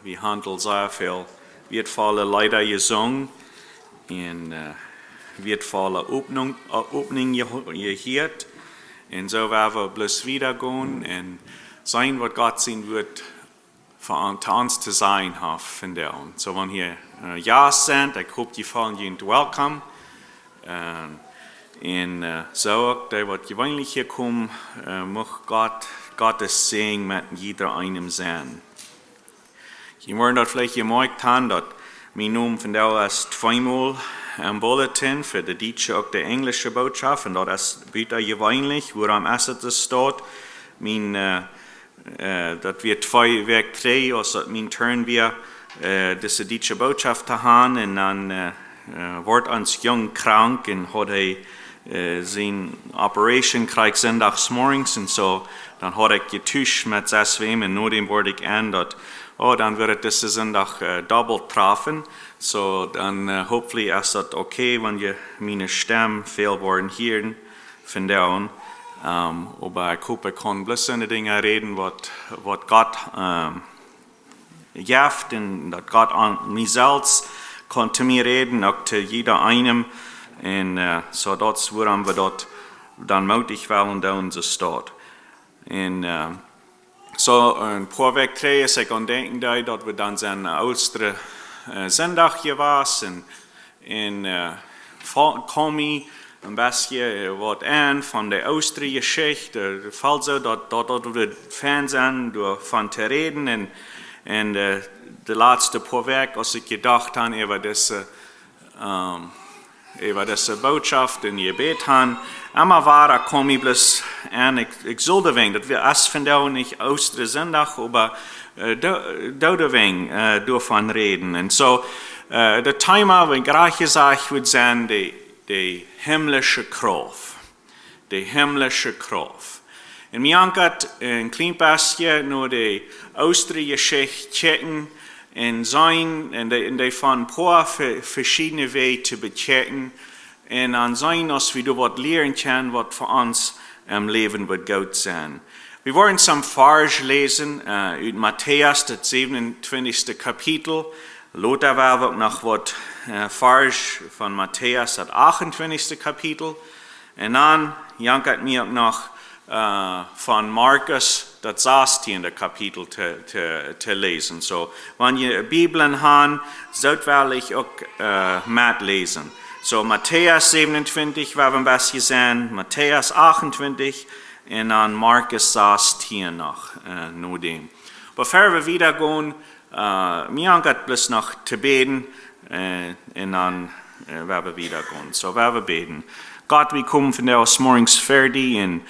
we handelt sehr viel wertvolle Lieder gesungen und wertvolle Öffnung gehört. Und so werden wir bloß wiedergehen und sein, was Gott sein wird, für uns zu sein hat. Und so, wenn hier ja sind, ich hoffe, die fallen Ihnen willkommen. Und so auch, die, was gewöhnlich hier kommen, mag Gottes Segen mit jeder einem sein. Ich wollte das vielleicht gemerkt haben, dass mein Name von der ist zweimal im Bulletin für die deutsche und die englische Botschaft. Und das ist wieder gewöhnlich, woran es steht. Das wird 2 Weg 3, also mein Turn wir diese deutsche Botschaft zu haben. Und dann wird uns jung krank und hat seine Operation kriegt sonntags morgens. Und so, dann hat getuscht mit 6 Wem und nur dem wurde ich ändert. Dann wird es Sonntag doppelt treffen. So, dann hoffentlich ist das okay, wenn ihr meine Stimme viel worden hören von der. Aber ich hoffe, ich kann bloß so Dinge reden, was Gott gibt und dass Gott an mich selbst kann zu mir reden, auch zu jeder einem. Und so das, woran wir dort dann mutig werden, da unser Staat. Und so ein paar Weg 3 ist ich an denken, dass wir dann seinen Ostern Sonntag hier waren und komme ich ein bisschen was an von der Ostergeschichte. Es fällt so, dass wir Fernsehen davon zu reden und die letzte paar Wochen, als ich gedacht habe, über diese Botschaft in Gebet haben, immer war, komme ich bloß an, ich sollte wegen, dass wir erst von der nicht Ostersonntag, aber da wegen davon reden. Und so, das Thema, wie gerade gesagt wird, sein die himmlische Kraft. Die himmlische Kraft. Und mir hat ein kleines bisschen nur die Ostergeschichte checken und sein, und die von ein paar verschiedene Wege zu bechecken und an sein, dass wir dort lernen können, was für uns im Leben wird gut sein. Wir wollen zum Vers lesen, in Matthäus, das 27. Kapitel. Lothar war noch was Vers von Matthäus, das 28. Kapitel. Und dann jankert mir noch von Markus, das 16. Kapitel zu lesen. So, wenn ihr Bibeln habt, sollt ihr auch mitlesen. So, Matthäus 27 werden wir ein bisschen sehen, Matthäus 28 und dann Markus 16 noch, nur dem. Bevor wir wieder gehen, mir angeht bloß noch zu beten und dann werden wir wieder gehen. So, werden wir beten. Gott, wir kommen von der aus morgens fertig und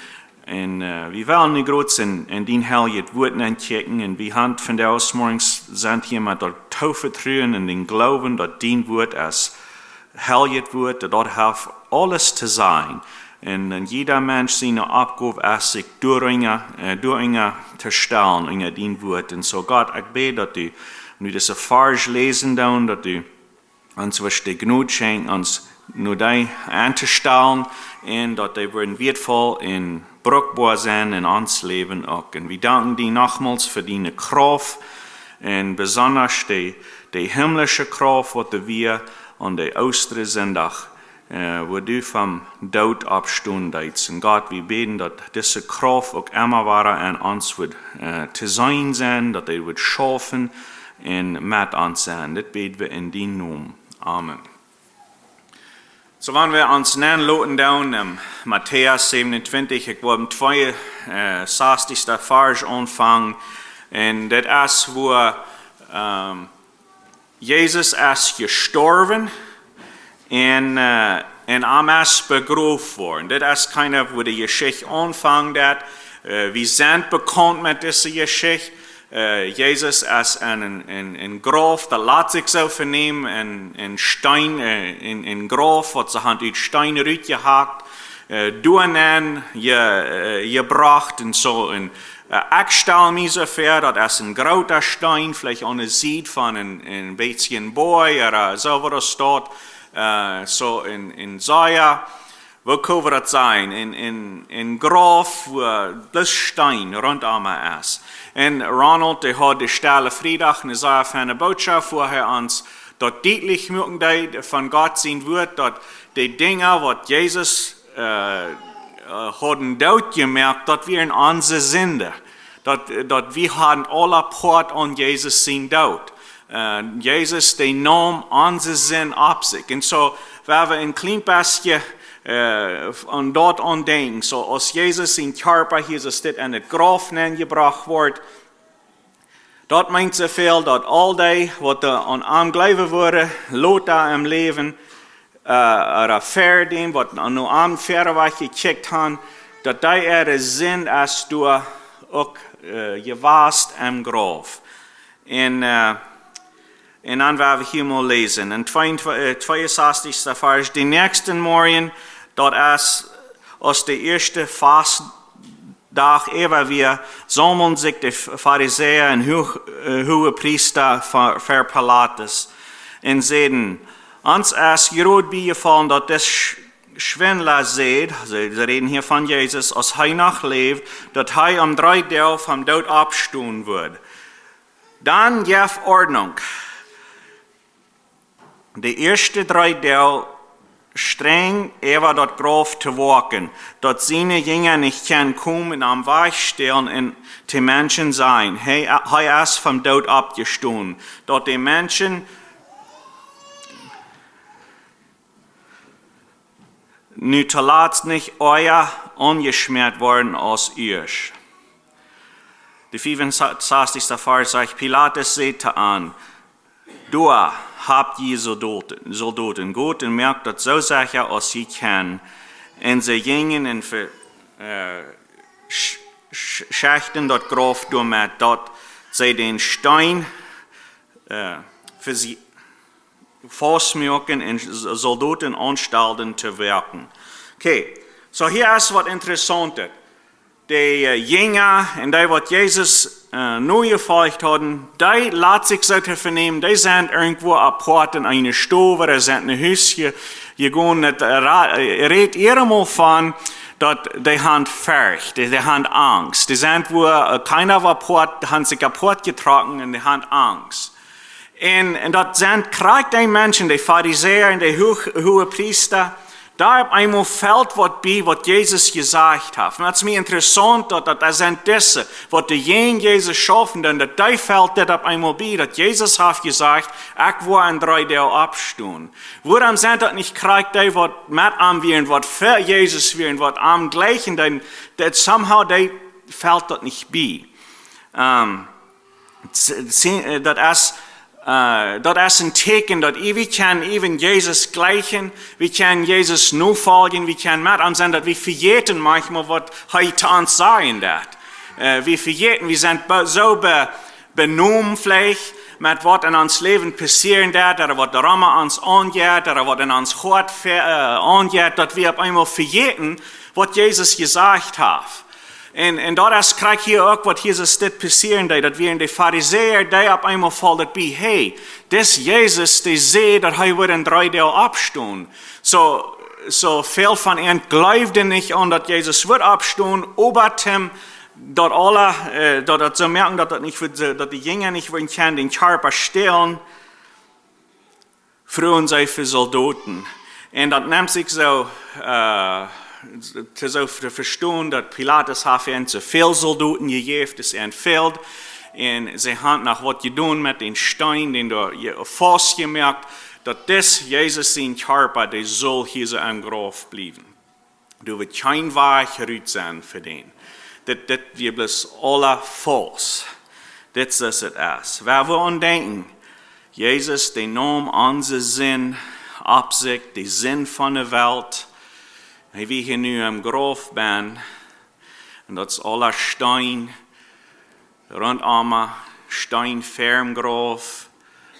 wir wollen nicht groß in den Heilige Worten entdecken und wir haben von der aus morgens sind hier mit der Taufe trühen und den Glauben, dass den Wort als Heilige Wort, dass dort hilft, alles zu sein. Und jeder Mensch seine Aufgabe ist, sich durch zu stellen in den Wort. Und so Gott, ich bete, dass du diese Vers lesen dann, dass du uns die Gnade schenkst, uns nur die anzustellen und dass die werden wertvoll und brauchbar sein in uns Leben auch. Und wir danken dir nochmals für deine Kraft und besonders die himmlische Kraft, die wir an der Ostersonntag wo du vom Tod abstundest. Und Gott, wir beten, dass diese Kraft auch immer wieder an uns wird zu sein, dass er wird schaffen und mit uns sein. Das beten wir in deinem Namen. Amen. So, wenn wir uns nachlesen, dann Matthäus 27, ich wollte 62. Vers anfangen. Und das ist, wo Jesus ist gestorben und am ist begraben worden. Das ist wo die Geschichte anfängt. Wir sind bekannt mit dieser Geschichte. Jesus ist in Grab, da lässt sich so vernehmen, in Stein, in Grab, hat sie Hand in Stein rausgehakt, Dornen gebracht und so. Ich stelle mir so vor, das ist ein großer Stein, vielleicht auch eine Seed von ein bisschen Boy oder so, wo das steht. So in Säure, Wo kann das sein? In Graf, wo bloß Stein rundum ist. Und Ronald, der hat die Stelle Freitag eine sehr feine Botschaft, wo er uns dort deutlich machen von Gott sehen wird, dass die Dinge, was Jesus haben dort gemerkt, dass wir in unsere Sünde, dass wir haben alle Port an Jesus sehen dort. Jesus, der nahm unsere Sinn auf sich. Und so, wenn wir ein klein bisschen und dort andenken, so als Jesus in Körper, hier ist es in das Grab gebracht wird, dort meint so viel, dass all die, was an ihm glauben wurde, Lothar im Leben, oder Pferde, was nur am Pferdeweg gekickt haben, dass die ihre Sinn als du auch gewasst im Grab. Und dann werden wir hier mal lesen. In 62. Vers, die nächsten Morgen, dort ist aus der ersten Fastdag, ehe wir sammeln sich die Pharisäer und Hohepriester für Pilatus und sehen, uns ist gerade beigefallen, dass das Schwindler sieht, sie reden hier von Jesus, als er noch lebt, dass er am 3. Tag vom Tod abstehen wird. Dann gab Ordnung. Die ersten 3 Tage streng über das Grab zu wachen, dass seine Jünger nicht kommen und am Weg stehen und die Menschen sein. Er ist vom Tod abgestanden, dass die Menschen nu zuletzt nicht euer angeschmiert worden als ihr. Die 65. Vers sagt, Pilatus sagte an, du habt die Soldaten gut und merkt das so sicher, als sie können. Und sie gingen und schächten das Grab damit, dass sie den Stein für sie festmachen und Soldaten anstalten zu wirken. Okay, so hier ist was Interessantes. Die Jünger und die, was Jesus neu gefolgt haben, die lassen sich so zu vernehmen, die sind irgendwo apart in einer Stube oder sind in einem Häuschen gegangen. Redet ihr mal von, dass die haben Furcht, die haben Angst. Die sind wo keiner war apart, haben sich apart getragen und die haben Angst. Und das sind gerade die Menschen, die Pharisäer und die Hohepriester, da auf einmal fällt was bei, was Jesus gesagt hat. Und das ist mir interessant, dass das sind diese, was die Jünger Jesus schaffen, denn da fällt das auf einmal bei, dass Jesus hat gesagt, ich will in 3 Tagen abstehen. Warum sind das nicht gerade die, was mit am wären, was für Jesus wären, was am gleichen, denn somehow die fällt das nicht bei. Das ist ein Zeichen, dass wir können even Jesus gleichen, wir können Jesus nur folgen, wir können mit ihm sein, dass wir vergessen manchmal, was er zu uns sagen wird. Wir vergessen, wir sind so benommen vielleicht, mit was in uns Leben passieren wird, oder was daran uns angeht, oder was in uns Hort angeht, dass wir auf einmal vergessen, was Jesus gesagt hat. Und das kriegt hier auch, was Jesus das passieren, dass wir in die Pharisäer, die auf einmal fallen, bei, hey, das Jesus, der sieht, dass er wird in 3 Tagen abstehen. So viel von ihnen glaubten nicht an, dass Jesus wird abstehen, aber dass alle, dass sie merken, dass die Jünger nicht können, den Körper stehlen, freuen sie für Soldaten. Und das nimmt sich so, zu verstehen, dass Pilatus hat ihnen zu viel Soldaten gegeben, das entfällt. Und sie haben nach was getan mit den Stein, den du fast gemerkt, dass das Jesus in Körper, der soll hier so am Grab bleiben. Du wirst kein Weg sein für den. Das wird bloß alle falsch. Das ist es. Wer wir denken, Jesus, der nahm unseren Sinn ab sich, den Sinn von der Welt, wie hier nu am Grab bin, und das ist aller Stein, rundum, Stein ferm Grab,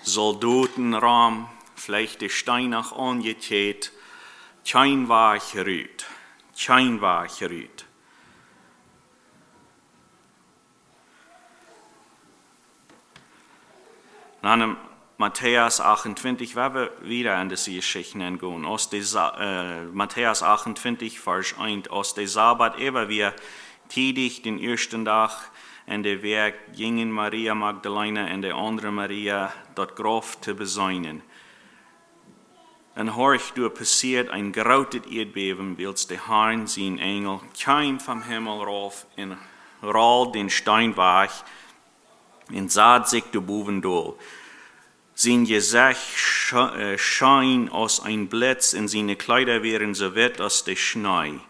Soldatenraum, vielleicht die Stein noch angetät, kein Weg gerührt, kein Weg gerührt. Dann Matthäus 28, wenn wir wieder an diese Geschichten gehen, aus Matthäus 28, Vers 1, aus der Sabbat, ehe wir tätig den ersten Tag an der Weg gingen Maria Magdalena und der andere Maria dort Grab zu beseunen. Und horch, du passiert ein gerautet Erdbeben, als der Herrn sein Engel kam vom Himmel rauf und rollt den Stein weg und sah sich der Buben durch. Sein Gesicht scheint aus ein Blitz und seine Kleider wären so weit als der Schnee.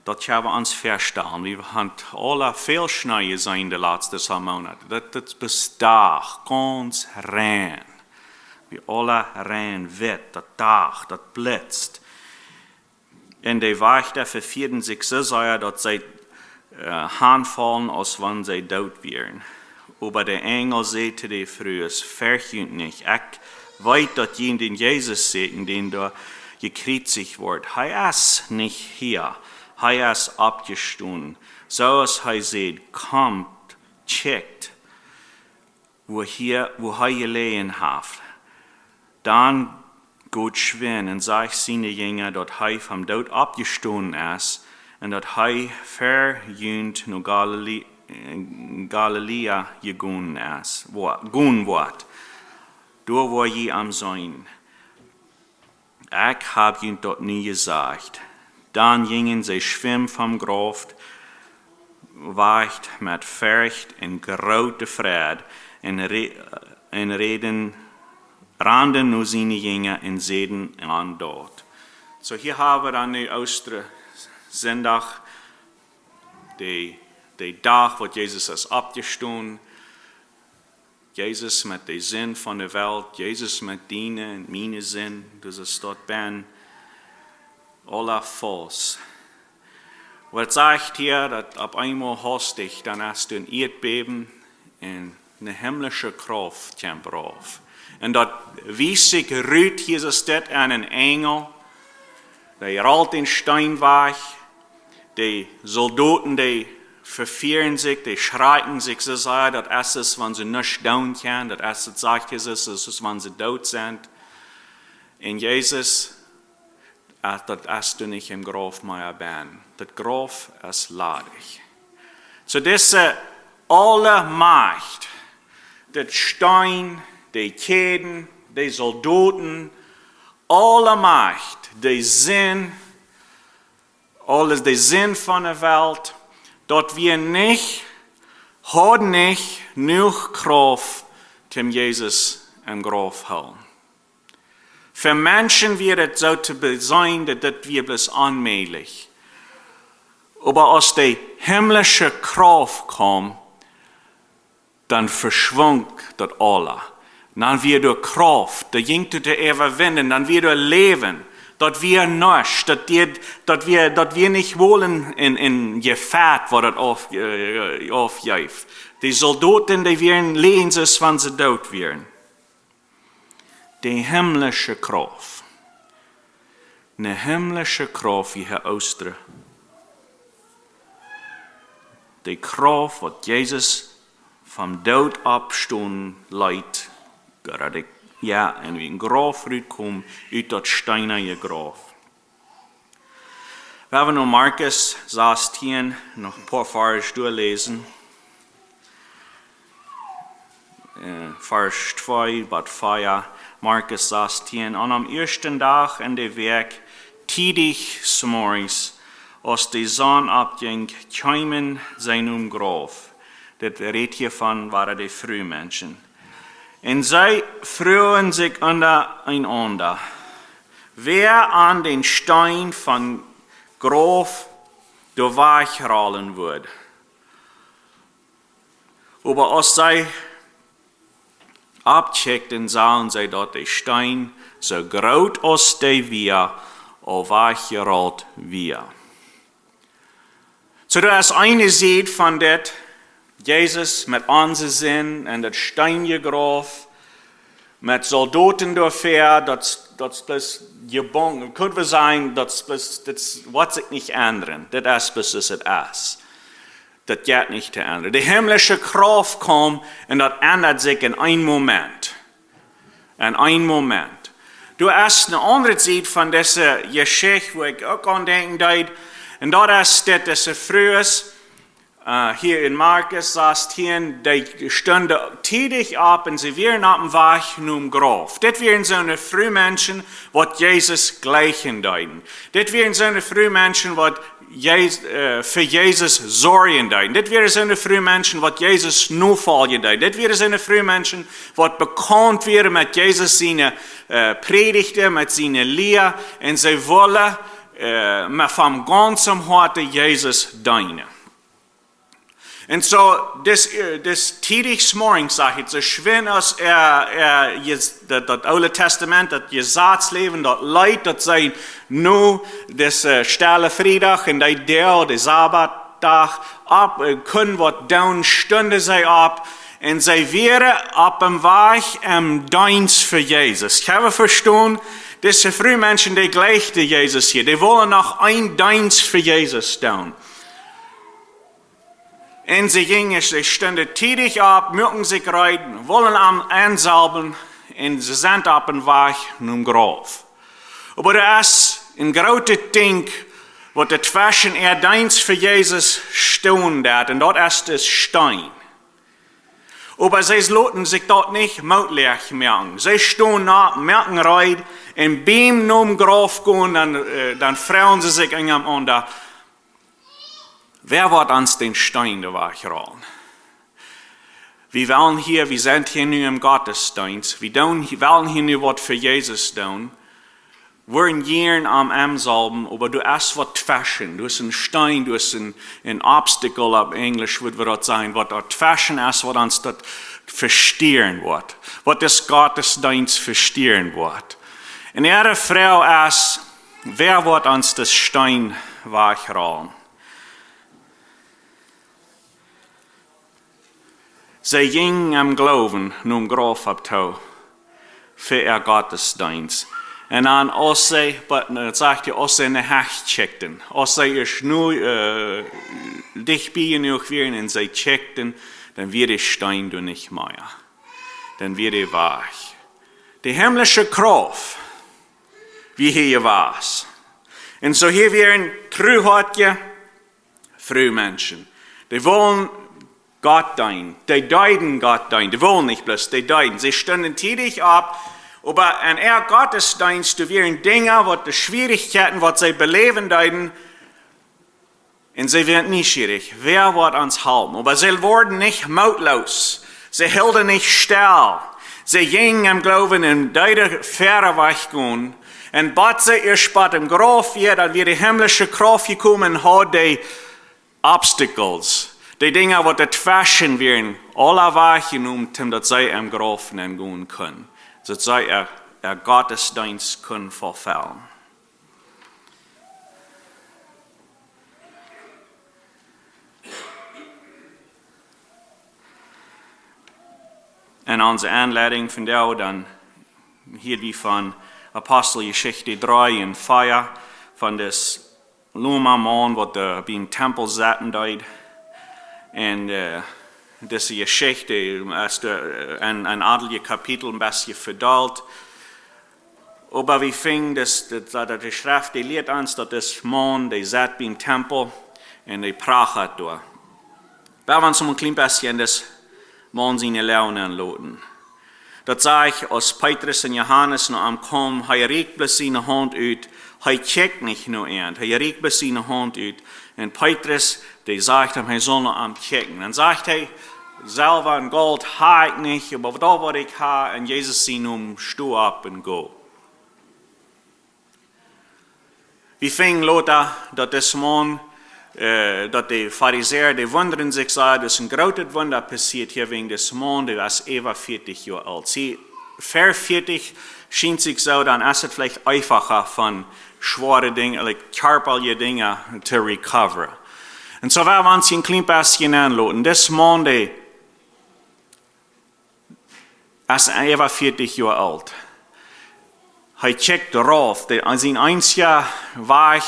Das haben wir uns verstanden. Wir haben alle viel Schnee sein die letzten Monate. Das ist Tag, ganz rein. Wir alle rein wird, das Tag, das blitzt. Und die Wächter verfehlen sich so sehr, dass sie handfallen, als wenn sie tot wären. Aber der Engel sagte dir früh, verjünt nicht. Ich weiß, dass den Jesus sehen, den da gekreuzigt wird. Er ist nicht hier. Er ist abgestoßen. So als er sagt, kommt, checkt, wo er gelegen hat. Dann geht schwen und sagt seine Jünger, dass er vom Tod abgestoßen ist und dass er verjünt nach Galiläa gegangen wird. Da war je am sein. Ich habe ihn dort nie gesagt. Dann gingen sie schwimmen vom Grab, weicht mit Furcht und großer Freude und reden nur seine Jünger und sehen an dort. So hier haben wir dann den Ostersonntag, der Tag, wo Jesus ist abgestoßen. Jesus mit dem Sinn von der Welt, Jesus mit deinen und meinen Sinn, dass es dort bin. Alle falsch. Was sagt hier, dass ab einmal hastig, dann hast du ein Erdbeben und eine himmlische Kraft kommt rauf. Und dort wies sich rührt Jesus dort an einen Engel, der rollt den Stein weg, die Soldaten, die verfehren sich, die schreien sich so sehr, dass es, wenn sie nicht down können, dass es sagt Jesus, es ist, wenn sie tot sind. Und Jesus, dass du nicht im Grab mehr bist. Das Grab ist ladig. So diese alle Macht, das Stein, die Käden, die Soldaten, alle Macht, die Sinn, alles der Sinn von der Welt, dort wir nicht, haben nicht genug Kraft, um Jesus im Grab halten. Für Menschen wird es so zu sein, dass das wir bloß allmählich. Aber aus der himmlischen Kraft kommt, dann verschwindet das alles. Dann wird durch Kraft, der jingt der überwinden, dann wird durch Leben, dass wir nicht, dass wir nicht wollen in Gefährt, wo das aufjäuft. Die Soldaten, die werden lehnen sich, wenn sie tot werden. Die himmlische Kraft. Eine himmlische Kraft, wie Herr Oster. Die Kraft, was Jesus vom Tod abstunden leidt, gerade ja, und wie ein Graf rüberkommt, aus das steinerne Graf. Wir haben noch Markus 16, noch ein paar Verse durchlesen. Vers 2, Bad 4, Markus 16. Und am ersten Tag in der Weg, tätig morgens, als die Sonne abging, kamen sie Graf. Das redet hiervon waren die Frühmenschen. Und sie freuen sich untereinander. Wer an den Stein von Graf durchrollen wird. Aber als sie abcheckten, sahen sie dort den Stein, so groß als der wir, und weggerollt wir. So, da ist eine Seite von dem, Jesus mit Ansehen und das Steingraf, mit Soldaten dafür, das gebongen. Könnte wir sagen, das wird sich nicht ändern. Das ist, bis es ist. Das geht nicht zu ändern. Die himmlische Kraft kommt und das ändert sich in einem Moment. in einem Moment. Du hast eine andere Seite von dieser Geschichte, wo ich auch an denken darf. Und dort steht, dass es früh ist, hier in Markus sagt hier, die stunden tätig ab und sie wären ab dem Weg zum Grab. Das wären so eine Frühmenschen, was Jesus gleichen deuten. Das wären so eine Frühmenschen, was für Jesus sorgen deuten. Das wären so eine Frühmenschen, was Jesus nur folgen deuten. Das wären so eine Frühmenschen, was bekannt wäre mit Jesus seine Predigten, mit seiner Lehre und sie wollen vom ganzen Herzen Jesus dienen. Und so, das täglich morgens, sage ich, so schön als das Alte Testament, das Gesetzleben, das Leid, das sei nur das Stille Freitag und der Sabbattag ab, können was down, Stunde sei ab, und sie wäre ab dem Weg im Dienst für Jesus. Ich habe verstanden, diese Frühmenschen, die gleichen Jesus hier, die wollen noch ein Dienst für Jesus tun. Und sie stunden tätig ab, mögen sich reiten, wollen am ansalben, und sie sind ab dem Weg zum Grab. Aber das ist ein großes Ding, was dazwischen Dienst für Jesus stehen hat, und dort ist es Stein. Aber sie lassen sich dort nicht möglich merken. Sie stehen ab, merken rein, und beim zum Grab gehen, dann fragen sie sich einander, wer wird uns den Stein der Weg rollen? Wir sind hier nur im Gottesdienst. Wir wollen hier nur was für Jesus tun. Wir sind hier am Amsalben, aber du hast was zwischen. Du hast einen Stein, du hast ein Obstacle, auf Englisch würde das sein, was dort zwischen ist, was uns dort verstehen wird. Was das Gottesdienst verstehen wird. Und ihre Frau ist, wer wird uns das Stein wegrollen? Sie gingen am Glauben nun Graf abtau für ihr Gottesdienst. Und dann, als sie, als sie eine Hecht checkten, als sie ist nur dich bei genug wären und sie checkten, dann wird der Stein du nicht mehr. Dann wird er weich. Die himmlische Kraft, wie hier war es. Und so hier wären treuhartige Frühmenschen. Die wollen Gott dienen. Die deuten Gott dienen. Die wollen nicht bloß, die deuten. Sie stunden tätig ab, aber an ihr Gottesdienst, du wären Dinge, was die Schwierigkeiten, was sie beleben deuten, und sie werden nicht schwierig. Wer wird uns halten? Aber sie wurden nicht mutlos. Sie hielten nicht still. Sie gingen im Glauben in deine Fähre weggehen. Und bat sie ihr Spott im Graf wird, dann wird die himmlische Kraft gekommen und hat die Obstacles. Die Dinge, die dazwischen wären, alle weggenommen, damit sie im Graf gehen können. Dass sie ihr Gottesdienst können verfehlen. Und unsere Anleitung von der dann hier wie von Apostelgeschichte 3 und 4, von des Luma-Mann, was beim Tempel saßen dort. Und diese Geschichte ist ein adlige Kapitel ein bisschen verdollt. Aber wir finden, dass die Schrift, die lehrt uns, dass das Mann, der saß beim Tempel und der prachet dort. Wir wollen uns ein klein bisschen das Mann seine Laune anlassen. Das sage ich, als Petrus und Johannes noch am Kommen, er regt bloß seine Hand aus, er checkt nicht nur an, er regt bloß seine Hand aus. Und Petrus, der sagt ihm, er soll noch am checken. Dann sagt er, Silber und Gold habe ich nicht, aber da was ich habe, und Jesus sie nun, steh ab und go. Wir fingen Lothar, dass das Mann, dass die Pharisäer, die wundern sich, sagen, dass ein großes Wunder passiert hier wegen des Mann, der ist über 40 Jahre alt. Sie, für 40 schien sich so, dann ist es vielleicht einfacher von schweren Dingen, körperliche Dinge zu recoveren. Und so werden wir uns ein klein bisschen anlassen. Das Mann, der ist über 40 Jahre alt. Er checkt darauf, sein einziger Weg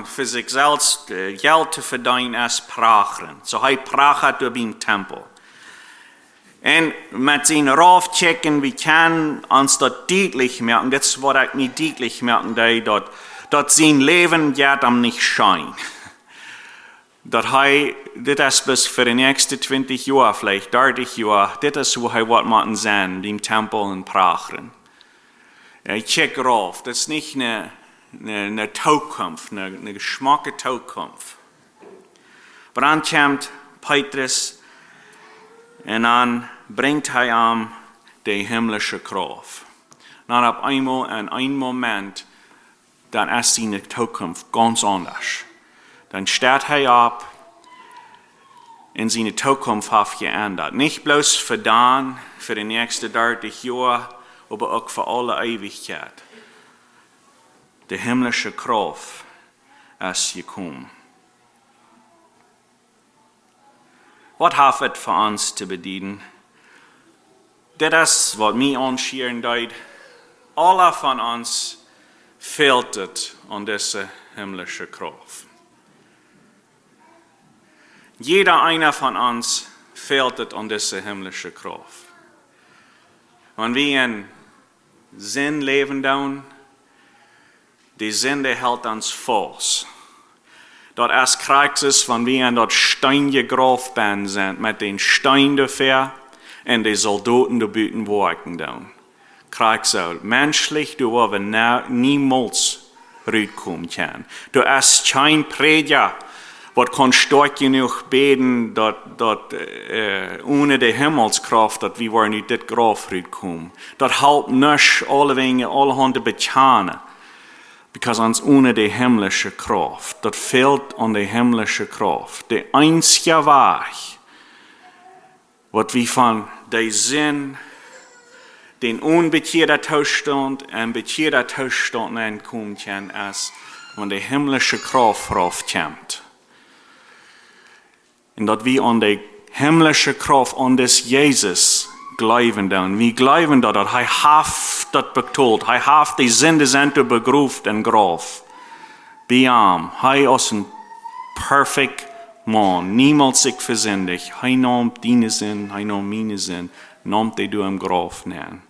für sich selbst Geld zu verdienen ist Prachen. So er prachet durch den Tempel. Und mit seinen Raufchecken, wir können uns dort deutlich merken, das was ich mir deutlich merken, dort sein Leben geht am nicht schein. Das ist bis für die nächsten 20 Jahre, vielleicht 30 Jahre, das ist, wo was machen sein, im Tempel in Prachen. Ich check rauf, das ist nicht eine Zukunft, eine geschmackige Zukunft. Aber dann kommt Petrus und dann bringt ihm die himmlische Kraft. Dann auf einmal in einem Moment, dann ist seine Zukunft ganz anders. Dann steht ab und seine Zukunft hat geändert. Nicht bloß für dann, für die nächsten 30 Jahre, aber auch für alle Ewigkeit. Die himmlische Kraft ist gekommen. Was hat es für uns zu bedienen? Das ist, was mich anschieren tut. Alle von uns fehlt es an dieser himmlischen Kraft. Jeder einer von uns fehlt es an dieser himmlischen Kraft. Wenn wir in Sinn leben, die Sünde hält uns fast. Dort ist Krieg, wenn wir in dort Stein gegraben sind, mit den Steinen dafür und die Soldaten die Büten worken down. Krieg so, menschlich, du aber niemals rauskommen kann. Du hast kein Prediger, was kann stark genug beten, dort ohne die Himmelskraft, dass wir nicht das Graf rauskommen. Dort helpt nicht alle Dinge, alle Hände bekennen. Because uns ohne die himmlische Kraft, das fehlt an die himmlische Kraft. Der einzige Weg, was wir von der Sinn, den unbekehrten Zustand und bekehrten Zustand entkommen können, ist, wenn die himmlische Kraft raufkommt. Und dass wir an die himmlische Kraft, an das Jesus glauben dann. Wir glauben dass er hat das betont. Er hat die Sünde sind begruft in Graf. Bei ihm. Er ist ein perfekt Mann. Niemals sich versündigt. Er nimmt deine Sinn, er nimmt meine Sinn. Nimmt die du im Graf nehmen.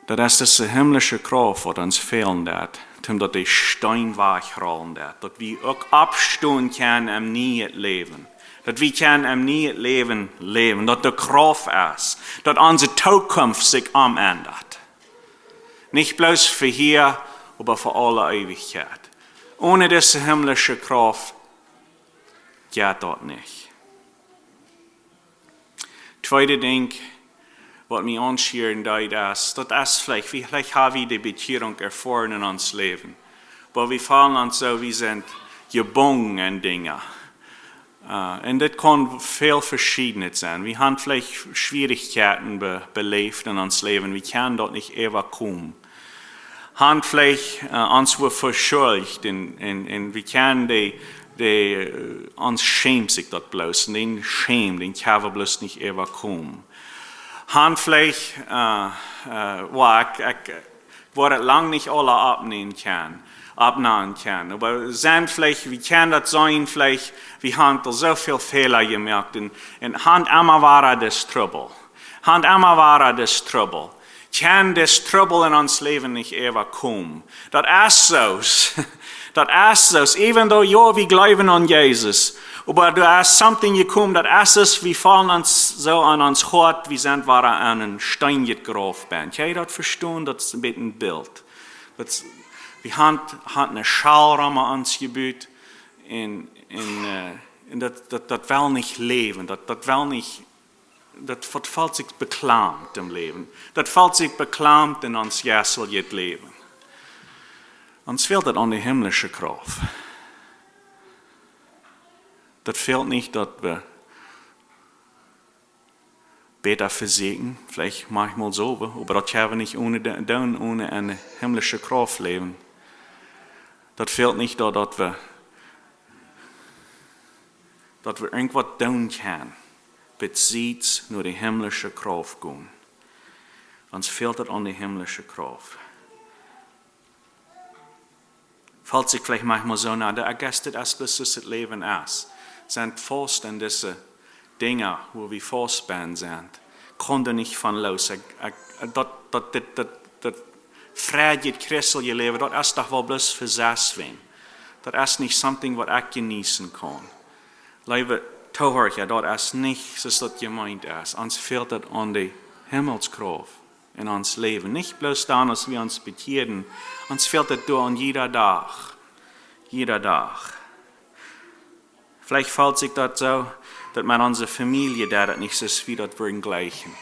Das ist die himmlische Kraft, was uns fehlen wird. Dass die Stein wegrollen wird. Dass wir auch abstehen können im neuen Leben. Dass wir im neuen Leben leben. Dass der Kraft ist. Dass unsere Zukunft sich ändert. Nicht bloß für hier, aber für alle Ewigkeit. Ohne diese himmlische Kraft geht das nicht. Zweite Ding, was mich anschieren ist, das ist vielleicht haben wir die Bekehrung erfahren in uns Leben. Aber wir fallen uns so, wir sind gebunden an Dinge. Und das kann viel Verschiedenes sein. Wir haben vielleicht Schwierigkeiten belebt in uns Leben. Wir können dort nicht überkommen. Haben vielleicht uns verschuldigt und wir können uns schämt sich dort bloß. Und den Schäm, den können wir bloß nicht überkommen. Haben vielleicht, ich würde lange nicht alle abnehmen können. Aber sind vielleicht, wie kann das sein, vielleicht, wir haben da so viele Fehler gemerkt und haben immer war das Trouble. Kann das Trouble in uns Leben nicht überkommen. Das ist so, even though wir glauben an Jesus, aber da ist something gekommen, das ist, wir fallen uns so an uns hart, wir sind an einen Stein gegraben. Kann ihr das verstehen? Das ist ein bisschen ein Bild. Wir haben eine Schallramme ans Gebiet und das will nicht leben, das fällt sich beklagt im Leben. Das fällt sich beklagt in uns jährliches Leben. Uns fehlt das an die himmlische Kraft. Das fehlt nicht, dass wir besser versägen, vielleicht manchmal so, aber das können wir nicht ohne eine himmlische Kraft leben. Das fehlt nicht, dass wir irgendwas tun können, bezieht nur die himmlische Kraft gehen. Uns fehlt das an die himmlische Kraft. Fällt sich vielleicht manchmal so nach, der Gäste das bis das Leben ist. Sind fast in diese Dinge, wo wir festgebunden sind. Konnte nicht von los. Dat Freiheit Christel je leven, dat is toch wel bloß versessen. Dat is niet something wat ik genießen kan. Lieve toehoor, dat is niet zoals dat gemeint is. Ons fehlt het aan de Himmelskraft in ons leven. Niet bloß dan als wir ons bekehren. Ons fehlt het door aan jeder Dag. Jeder Dag. Vielleicht fällt sich das so, dass man unsere Familie das nicht so wie das würden gleichen.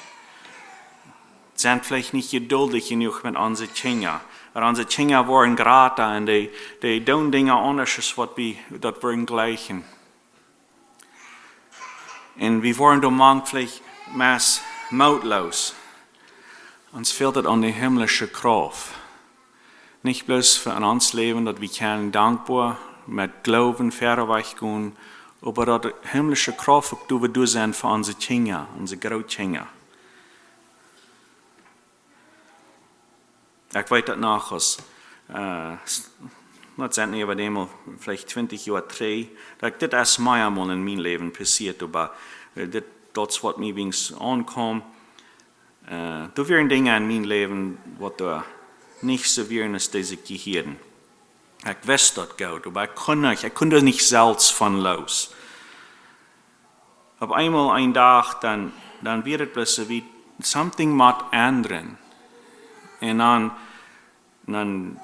Sind vielleicht nicht geduldig genug mit unseren Kindern. Aber unsere Kinder waren gerade und die tun Dinge anders, als was wir das würden gleichen. Und wir waren da manchmal vielleicht meist mutlos. Uns fehlt es an die himmlische Kraft. Nicht bloß für uns Leben, dass wir können dankbar mit Glauben verweichen können, aber dass die himmlische Kraft, die wir sind für unsere Kinder, unsere Großkinder. Ich weiß das noch, als das sind nicht aber demmal vielleicht 20 Jahre drei, das ist mir einmal in meinem Leben passiert, aber das, was mir ankommt, da wären Dinge in meinem Leben, was da nicht so wären, als diese Gehirn. Ich weiß das gut, aber ich konnte nicht selbst von los. Aber einmal ein Tag, dann wird es plötzlich wie something mit ändern. Und dann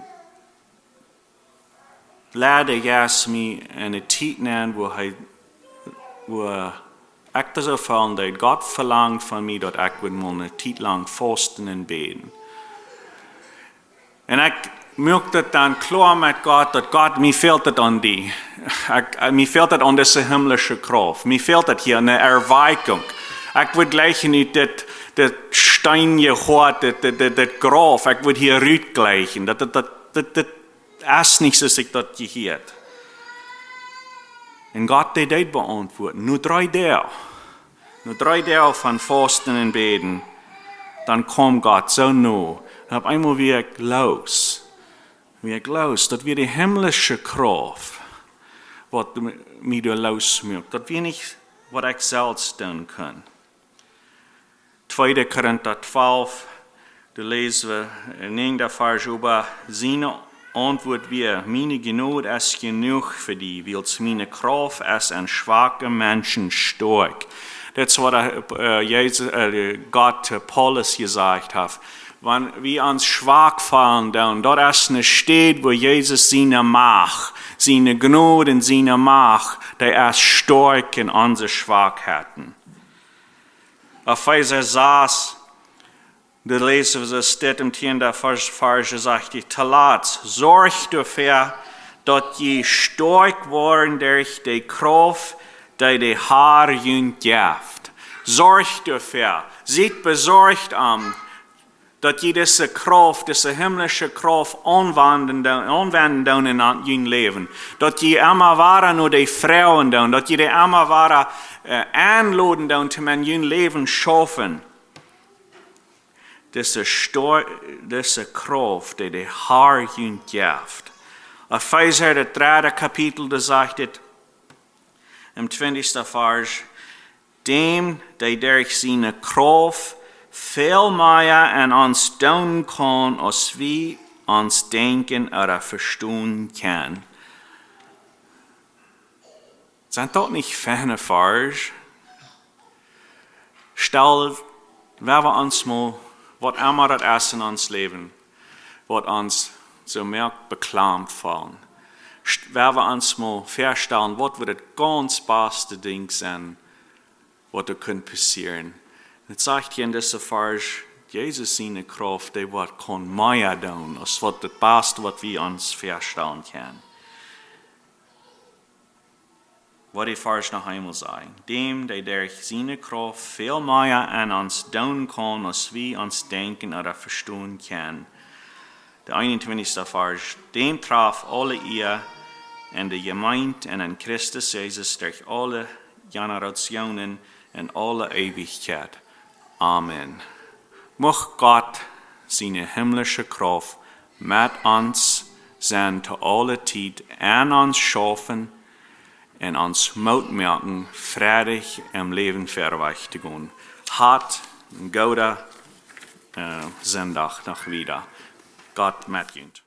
leidde Jesus mich in eine Zeit an, wo ich das erfahren habe, Gott verlangt von mir, dass ich mal eine Zeit lang fasten und beten. Und ich merkte dann klar mit Gott, dass Gott, mir fehlt das an die. Mir fehlt das an diese himmlische Kraft. Mir fehlt das hier eine Erweiterung. Ich würde gleich nicht das Stein gehört, das Graf, ich würde hier Rüt gleichen. Das ist nicht so, dass ich das gehört. Und Gott, der das beantworten. Nur 3 Tage von Fasten und Beten. Dann kommt Gott so nah. Und auf einmal wie ich los, dass wir die himmlische Kraft, was mir da losmacht, dass wir nicht, was ich selbst tun kann. 2. Korinther 12, da lesen wir in der Vers über seine Antwort wie, meine Gnade ist genug für die, weil meine Kraft ist ein schwacher Menschen stark. Das ist, was Gott Paulus gesagt hat. Wenn wir uns schwach fallen, dann dort ist eine Stadt, wo Jesus seine Macht, seine Gnade und seine Macht, der ist stark in unsere Schwachheiten. Auf Epheser 6, da lesen wir, es steht im 10. Vers, sagt die Talat, sorgt dafür, dass ihr stark worden durch die Kraft, die Herr jüngst gibt. Sorgt dafür, seid besorgt dass ihr diese Kraft, diese himmlische Kraft anwenden in ihrem Leben. Dass ihr immer wieder nur die Frauen, dass ihr immer wieder einladen, die in ihrem Leben schaffen. Diese Kraft, die der Herr ihnen gibt. Epheser, das 3. Kapitel, da sagt es, im 20. Vers, dem, der durch seine Kraft viel mehr an uns tun kann, als wir uns denken oder verstehen können. Sind das nicht ferne Vers? Stell, wenn wir uns mal, was immer das ist in uns Leben, was uns so mehr beklagt fallen. Wenn wir uns mal feststellen, was wird das ganz beste Ding sein, was da könnte passieren. Es sagt hier in dieser Vers, Jesus seine Kraft, die wird kann mehr tun, als was das Beste, was wir uns feststellen können. Was die Vers noch einmal sagen. Dem, der durch seine Kraft viel mehr an uns tun kann, als wir uns denken oder verstehen können. Der 21. Vers. Dem traf alle ihr in der Gemeinde und in Christus Jesus durch alle Generationen in alle Ewigkeit. Amen. Mag Gott seine himmlische Kraft mit uns sein zu aller Zeit an uns schaffen en ons moed maken vredig im Leben verweg te gaan. Hat een goede zondag nog wieder. Gott met jullie.